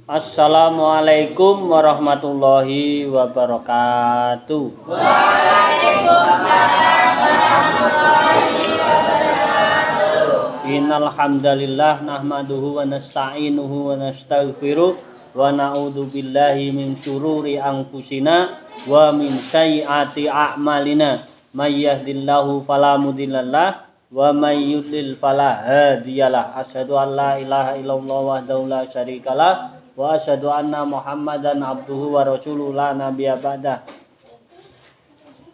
Assalamualaikum warahmatullahi wabarakatuh. Waalaikumsalam warahmatullahi wabarakatuh. Innal hamdalillah nahmaduhu wa nasta'inuhu wa nastaghfiruh wa na'udzu billahi min syururi anfusina wa min sayyiati a'malina. May yahdihillahu fala mudhillalah wa may yudlil fala hadiyalah. Asyhadu an la ilaha illallah wahdahu la syarikalah wa asyhadu anna Muhammadan abduhu wa rasuluhu la nabiyya ba'dah.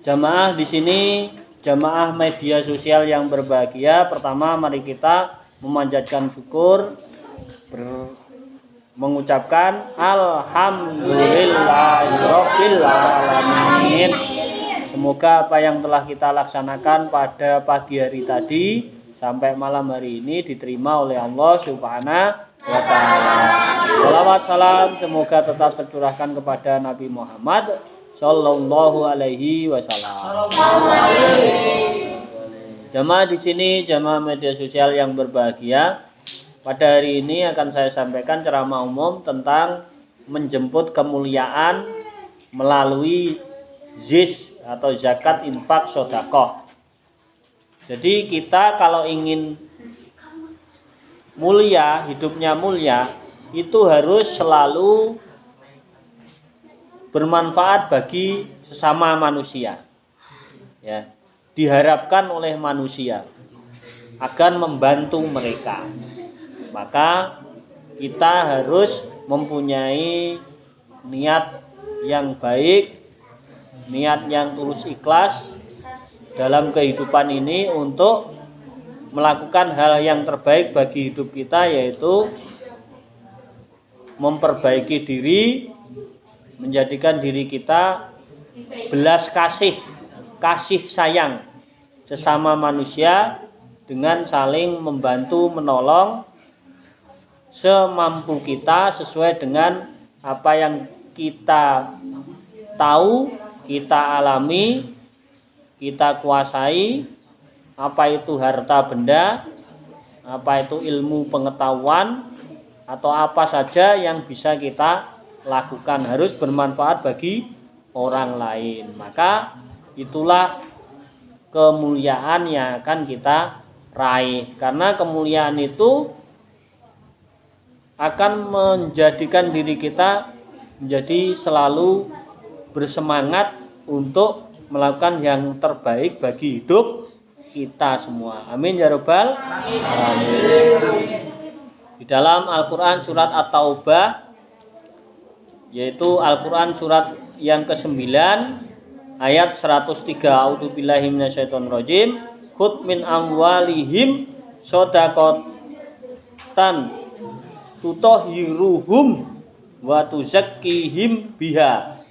Jamaah di sini, jamaah media sosial yang berbahagia, pertama mari kita memanjatkan syukur, mengucapkan alhamdulillahirabbil alamin. Semoga apa yang telah kita laksanakan pada pagi hari tadi sampai malam hari ini diterima oleh Allah Subhanahu wa ta'ala. Salawat salam semoga tetap tercurahkan kepada Nabi Muhammad sallallahu alaihi wasallam. Jamaah di sini, jamaah media sosial yang berbahagia, pada hari ini akan saya sampaikan ceramah umum tentang menjemput kemuliaan melalui ZIS atau zakat, infak, sedekah. Jadi kita kalau ingin mulia, hidupnya mulia, itu harus selalu bermanfaat bagi sesama manusia. Ya, diharapkan oleh manusia akan membantu mereka. Maka kita harus mempunyai niat yang baik, niat yang tulus ikhlas dalam kehidupan ini untuk melakukan hal yang terbaik bagi hidup kita, yaitu memperbaiki diri, menjadikan diri kita belas kasih sayang sesama manusia dengan saling membantu menolong semampu kita sesuai dengan apa yang kita tahu, kita alami, kita kuasai. Apa itu harta benda, apa itu ilmu pengetahuan, atau apa saja yang bisa kita lakukan harus bermanfaat bagi orang lain. Maka itulah kemuliaan yang akan kita raih. Karena kemuliaan itu akan menjadikan diri kita menjadi selalu bersemangat untuk melakukan yang terbaik bagi hidup kita semua. Amin ya rabbal alamin. Di dalam Al-Quran surat At-Taubah, yaitu Al-Quran surat yang ke-9 ayat 103, a'udzubillahi minasyaitonirrajim, khudh min amwalihim shadaqatan tutahhiruhum wa tuzakkihim biha.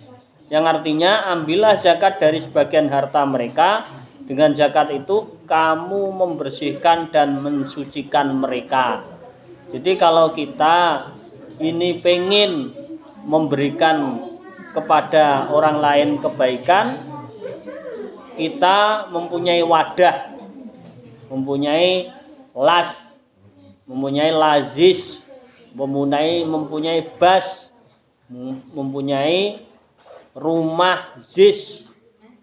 Yang artinya, ambillah zakat dari sebagian harta mereka. Dengan zakat itu kamu membersihkan dan mensucikan mereka. Jadi kalau kita ini pengen memberikan kepada orang lain kebaikan, kita mempunyai wadah, mempunyai las, mempunyai lazis, mempunyai bas, mempunyai rumah zis,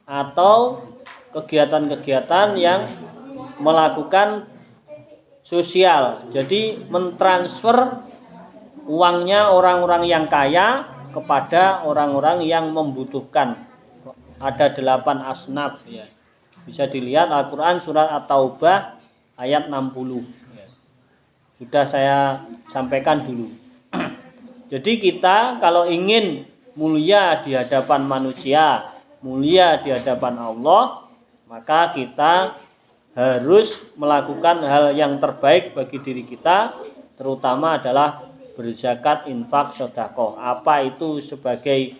atau kegiatan-kegiatan yang melakukan sosial. Jadi mentransfer uangnya orang-orang yang kaya kepada orang-orang yang membutuhkan. Ada 8 asnaf ya. Bisa dilihat Al-Quran surat At-Taubah ayat 60 ya. Sudah saya sampaikan dulu. Jadi kita kalau ingin mulia di hadapan manusia, mulia di hadapan Allah, maka kita harus melakukan hal yang terbaik bagi diri kita, terutama adalah berzakat, infak, sedekah. Apa itu sebagai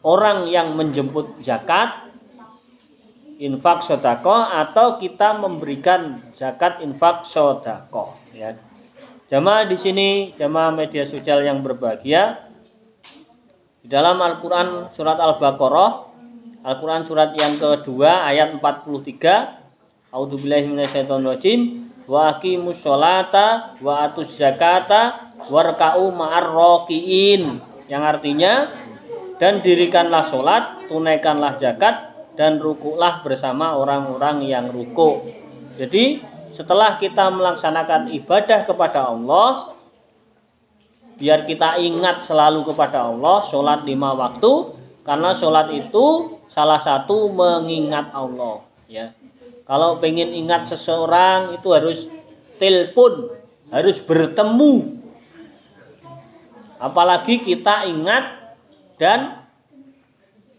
orang yang menjemput zakat, infak, sedekah, atau kita memberikan zakat, infak, sedekah. Ya. Jamaah di sini, jamaah media sosial yang berbahagia, di dalam Al-Quran surat Al-Baqarah, Al-Quran surat yang kedua ayat 43, a'udzubillahi minasyaitonirrajim, wa aqimus sholata wa atuz zakata warka'u ma'ar rakiin, yang artinya dan dirikanlah sholat, tunaikanlah zakat, dan rukuklah bersama orang-orang yang rukuk. Jadi setelah kita melaksanakan ibadah kepada Allah, biar kita ingat selalu kepada Allah, sholat 5 waktu, karena sholat itu salah satu mengingat Allah. Ya, kalau pengen ingat seseorang itu harus telepon, harus bertemu. Apalagi kita ingat dan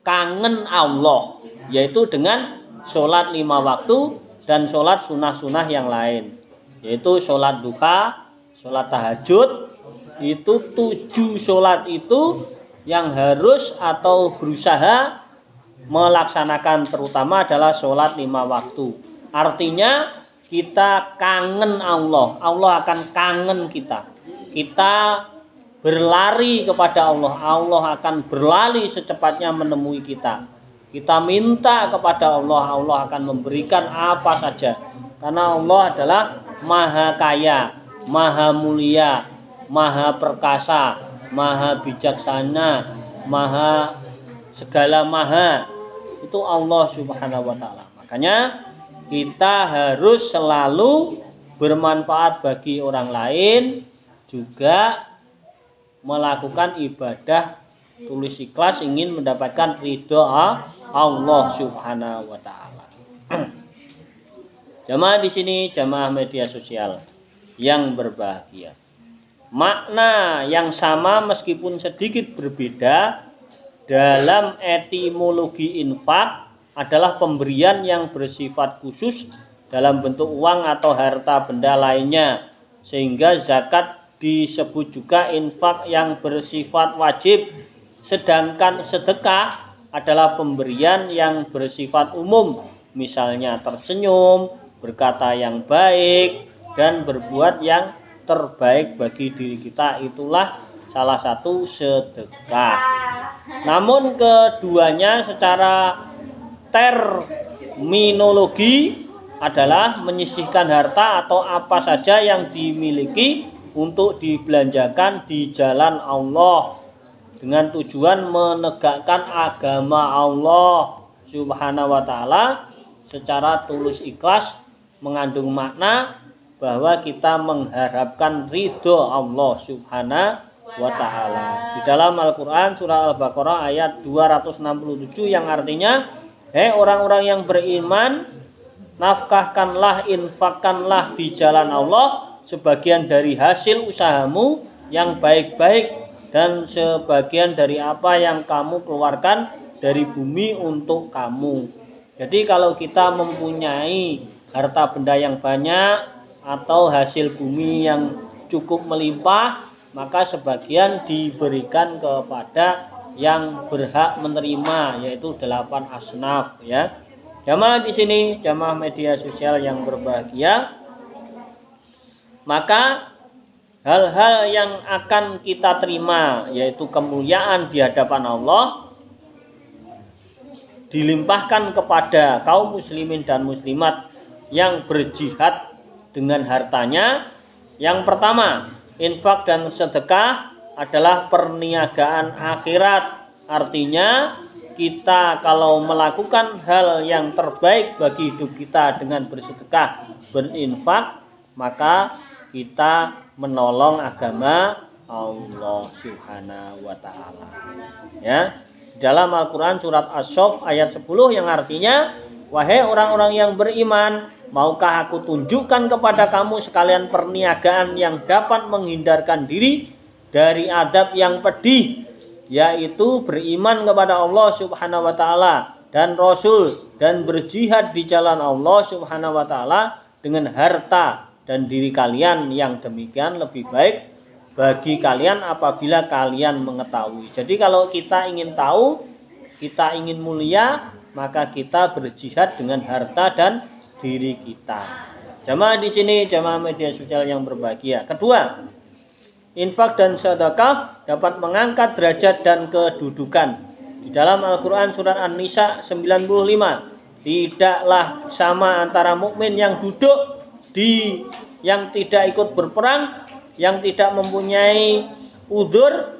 kangen Allah, yaitu dengan sholat 5 waktu dan sholat sunnah-sunnah yang lain, yaitu sholat duha, sholat tahajud. Itu 7 sholat itu yang harus atau berusaha melaksanakan, terutama adalah sholat 5 waktu. Artinya kita kangen Allah, Allah akan kangen kita. Kita berlari kepada Allah, Allah akan berlari secepatnya menemui kita. Kita minta kepada Allah, Allah akan memberikan apa saja. Karena Allah adalah maha kaya, maha mulia, maha perkasa, maha bijaksana, maha segala maha. Itu Allah Subhanahu wa ta'ala. Makanya kita harus selalu bermanfaat bagi orang lain, juga melakukan ibadah tulus ikhlas ingin mendapatkan ridho Allah Subhanahu wa ta'ala. Jamaah di sini, jamaah media sosial yang berbahagia. Makna yang sama meskipun sedikit berbeda dalam etimologi infak adalah pemberian yang bersifat khusus dalam bentuk uang atau harta benda lainnya, sehingga zakat disebut juga infak yang bersifat wajib, sedangkan sedekah adalah pemberian yang bersifat umum, misalnya tersenyum, berkata yang baik, dan berbuat yang terbaik bagi diri kita, itulah salah satu sedekah. Namun keduanya secara terminologi adalah menyisihkan harta atau apa saja yang dimiliki untuk dibelanjakan di jalan Allah dengan tujuan menegakkan agama Allah Subhanahu wa ta'ala secara tulus ikhlas, mengandung makna bahwa kita mengharapkan ridho Allah Subhanahu wa ta'ala. Di dalam Al-Quran surah Al-Baqarah ayat 267 yang artinya, hei orang-orang yang beriman, nafkahkanlah, infakkanlah di jalan Allah sebagian dari hasil usahamu yang baik-baik dan sebagian dari apa yang kamu keluarkan dari bumi untuk kamu. Jadi kalau kita mempunyai harta benda yang banyak atau hasil bumi yang cukup melimpah, maka sebagian diberikan kepada yang berhak menerima, yaitu 8 asnaf, ya. Jamaah di sini, jamaah media sosial yang berbahagia, maka hal-hal yang akan kita terima, yaitu kemuliaan di hadapan Allah, dilimpahkan kepada kaum muslimin dan muslimat yang berjihad dengan hartanya. Yang pertama, infak dan sedekah adalah perniagaan akhirat. Artinya kita kalau melakukan hal yang terbaik bagi hidup kita dengan bersedekah, berinfak, maka kita menolong agama Allah Subhanahu wa ta'ala. Ya, dalam Al-Quran surat As-Saff ayat 10 yang artinya, wahai orang-orang yang beriman, maukah aku tunjukkan kepada kamu sekalian perniagaan yang dapat menghindarkan diri dari adab yang pedih, yaitu beriman kepada Allah Subhanahu wa ta'ala dan Rasul, dan berjihad di jalan Allah Subhanahu wa ta'ala dengan harta dan diri kalian. Yang demikian lebih baik bagi kalian apabila kalian mengetahui. Jadi kalau kita ingin tahu, kita ingin mulia, maka kita berjihad dengan harta dan diri kita. Jamaah di sini, jamaah media sosial yang berbahagia. Kedua, infak dan sedekah dapat mengangkat derajat dan kedudukan. Di dalam Al-Quran surat An-Nisa 95, tidaklah sama antara mukmin yang duduk yang tidak ikut berperang yang tidak mempunyai udzur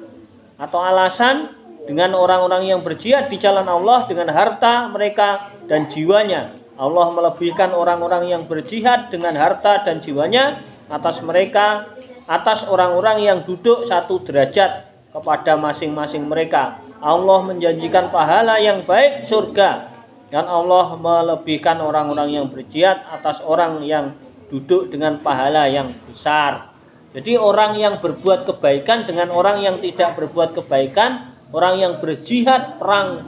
atau alasan dengan orang-orang yang berjihad di jalan Allah dengan harta mereka dan jiwanya. Allah melebihkan orang-orang yang berjihad dengan harta dan jiwanya atas mereka, atas orang-orang yang duduk satu derajat kepada masing-masing mereka. Allah menjanjikan pahala yang baik, surga, dan Allah melebihkan orang-orang yang berjihad atas orang yang duduk dengan pahala yang besar. Jadi orang yang berbuat kebaikan dengan orang yang tidak berbuat kebaikan, orang yang berjihad perang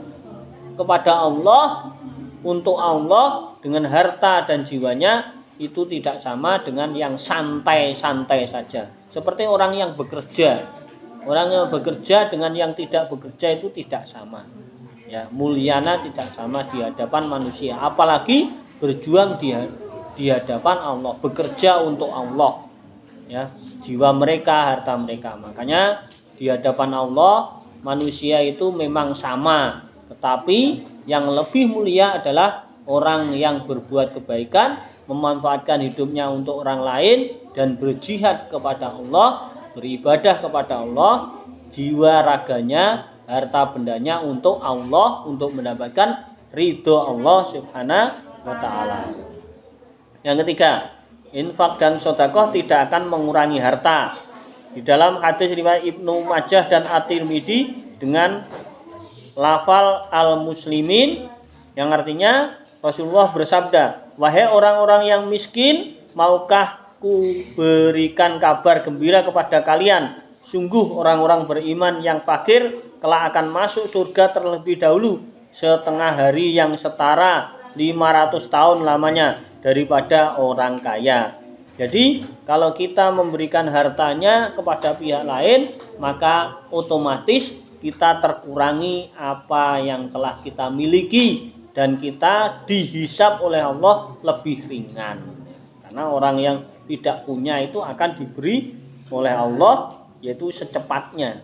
kepada Allah, untuk Allah dengan harta dan jiwanya, itu tidak sama dengan yang santai-santai saja. Seperti orang yang bekerja. Orang yang bekerja dengan yang tidak bekerja itu tidak sama. Ya, mulyana tidak sama di hadapan manusia. Apalagi berjuang di hadapan Allah, bekerja untuk Allah. Ya, jiwa mereka, harta mereka. Makanya di hadapan Allah manusia itu memang sama, tetapi yang lebih mulia adalah orang yang berbuat kebaikan, memanfaatkan hidupnya untuk orang lain dan berjihad kepada Allah, beribadah kepada Allah, jiwa raganya, harta bendanya untuk Allah, untuk mendapatkan ridho Allah Subhanahu wa taala. Yang ketiga, infak dan sedekah tidak akan mengurangi harta. Di dalam hadis riwayat Ibnu Majah dan At-Tirmidzi dengan lafal al-muslimin, yang artinya Rasulullah bersabda, "Wahai orang-orang yang miskin, maukah ku berikan kabar gembira kepada kalian? Sungguh orang-orang beriman yang fakir kelak akan masuk surga terlebih dahulu setengah hari yang setara 500 tahun lamanya daripada orang kaya." Jadi kalau kita memberikan hartanya kepada pihak lain, maka otomatis kita terkurangi apa yang telah kita miliki dan kita dihisab oleh Allah lebih ringan. Karena orang yang tidak punya itu akan diberi oleh Allah yaitu secepatnya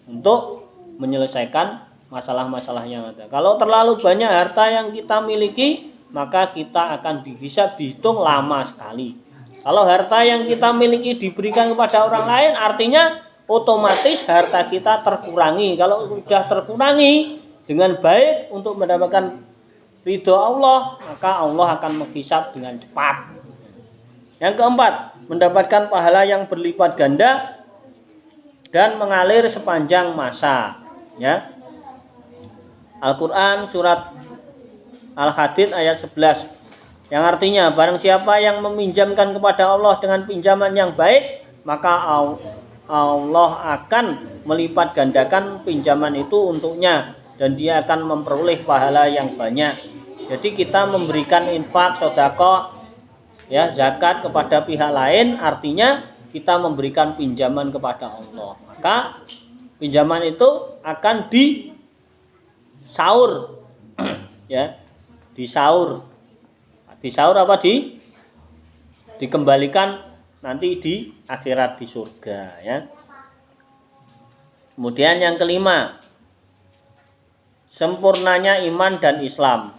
untuk menyelesaikan masalah-masalah yang ada. Kalau terlalu banyak harta yang kita miliki, maka kita akan dihisab, dihitung lama sekali. Kalau harta yang kita miliki diberikan kepada orang lain, artinya otomatis harta kita terkurangi. Kalau sudah terkurangi dengan baik untuk mendapatkan ridho Allah, maka Allah akan menghisab dengan cepat. Yang keempat, mendapatkan pahala yang berlipat ganda dan mengalir sepanjang masa. Ya. Al-Quran surat Al-Hadid ayat 11. Yang artinya, barang siapa yang meminjamkan kepada Allah dengan pinjaman yang baik, maka Allah akan melipat gandakan pinjaman itu untuknya dan dia akan memperoleh pahala yang banyak. Jadi kita memberikan infak, sedekah, ya, zakat kepada pihak lain, artinya kita memberikan pinjaman kepada Allah. Maka pinjaman itu akan disaur, ya, disaur. Disaur apa dikembalikan nanti di akhirat di surga, ya. Kemudian yang kelima, sempurnanya iman dan Islam.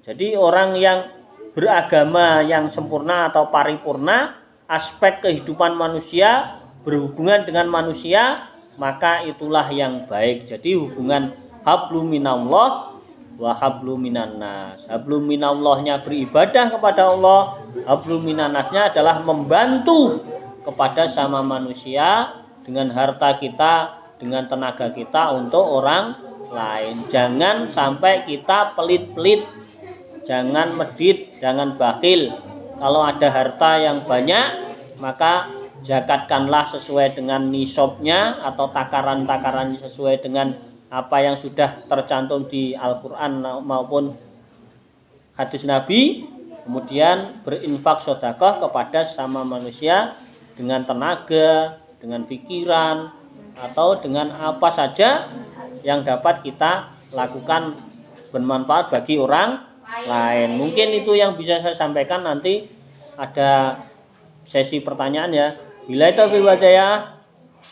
Jadi orang yang beragama yang sempurna atau paripurna, aspek kehidupan manusia berhubungan dengan manusia, maka itulah yang baik. Jadi hubungan hablum minallah wa hablum minannas. Hablum minallahnya beribadah kepada Allah, hablum minannasnya adalah membantu kepada sama manusia dengan harta kita, dengan tenaga kita untuk orang lain. Jangan sampai kita pelit-pelit, jangan medit, jangan bakhil. Kalau ada harta yang banyak, maka zakatkanlah sesuai dengan nisabnya atau takaran-takaran sesuai dengan apa yang sudah tercantum di Al-Quran maupun hadis Nabi. Kemudian berinfak sedekah kepada sama manusia dengan tenaga, dengan pikiran, atau dengan apa saja yang dapat kita lakukan bermanfaat bagi orang lain. Mungkin itu yang bisa saya sampaikan. Nanti ada sesi pertanyaan, ya. Bila taufiq wal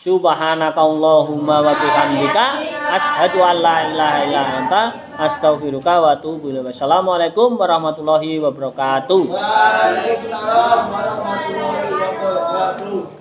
subhanakallahumma wa bihamdika asyhadu an la ilaha illa anta astaghfiruka wa atubu ilaik. Wassalamualaikum warahmatullahi wabarakatuh. Waalaikumsalam warahmatullahi wabarakatuh.